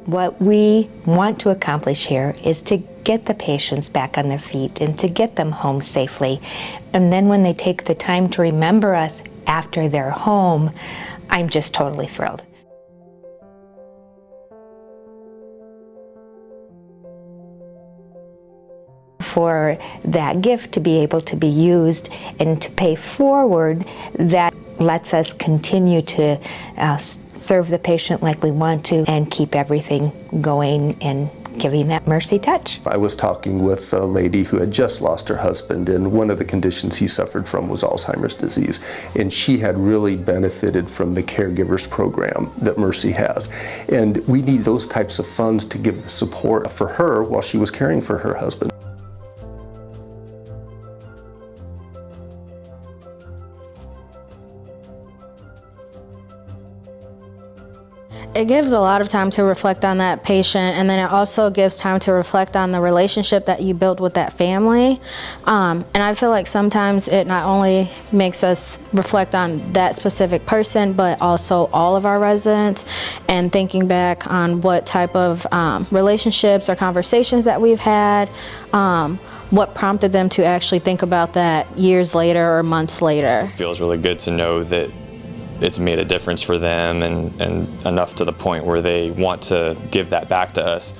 What we want to accomplish here is to get the patients back on their feet and to get them home safely. And then when they take the time to remember us after they're home, I'm just totally thrilled. For that gift to be able to be used and to pay forward, that lets us continue to serve the patient like we want to and keep everything going and giving that mercy touch. I was talking with a lady who had just lost her husband, and one of the conditions he suffered from was Alzheimer's disease, and she had really benefited from the caregivers program that Mercy has. And we need those types of funds to give the support for her while she was caring for her husband. It gives a lot of time to reflect on that patient, and then it also gives time to reflect on the relationship that you built with that family. And I feel like sometimes it not only makes us reflect on that specific person, but also all of our residents, and thinking back on what type of relationships or conversations that we've had, what prompted them to actually think about that years later or months later. It feels really good to know that it's made a difference for them and enough to the point where they want to give that back to us.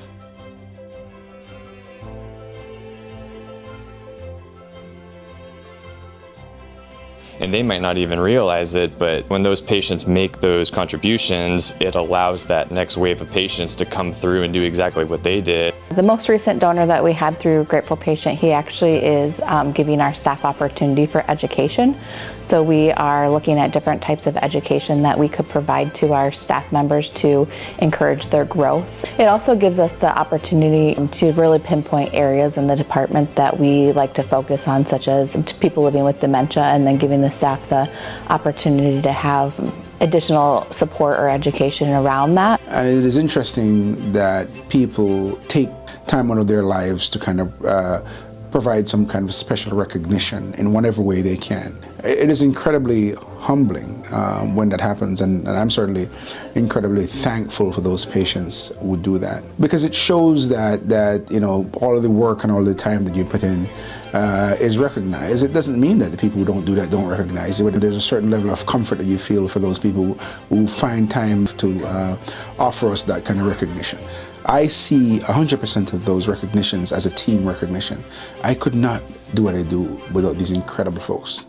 And they might not even realize it, but when those patients make those contributions, it allows that next wave of patients to come through and do exactly what they did. The most recent donor that we had through Grateful Patient, he actually is giving our staff opportunity for education. So we are looking at different types of education that we could provide to our staff members to encourage their growth. It also gives us the opportunity to really pinpoint areas in the department that we like to focus on, such as people living with dementia, and then giving the staff the opportunity to have additional support or education around that. And it is interesting that people take time out of their lives to kind of provide some kind of special recognition in whatever way they can. It is incredibly humbling when that happens, and I'm certainly incredibly thankful for those patients who do that, because it shows that you know, all of the work and all the time that you put in is recognized. It doesn't mean that the people who don't do that don't recognize you, but there's a certain level of comfort that you feel for those people who find time to offer us that kind of recognition. I see 100% of those recognitions as a team recognition. I could not do what I do without these incredible folks.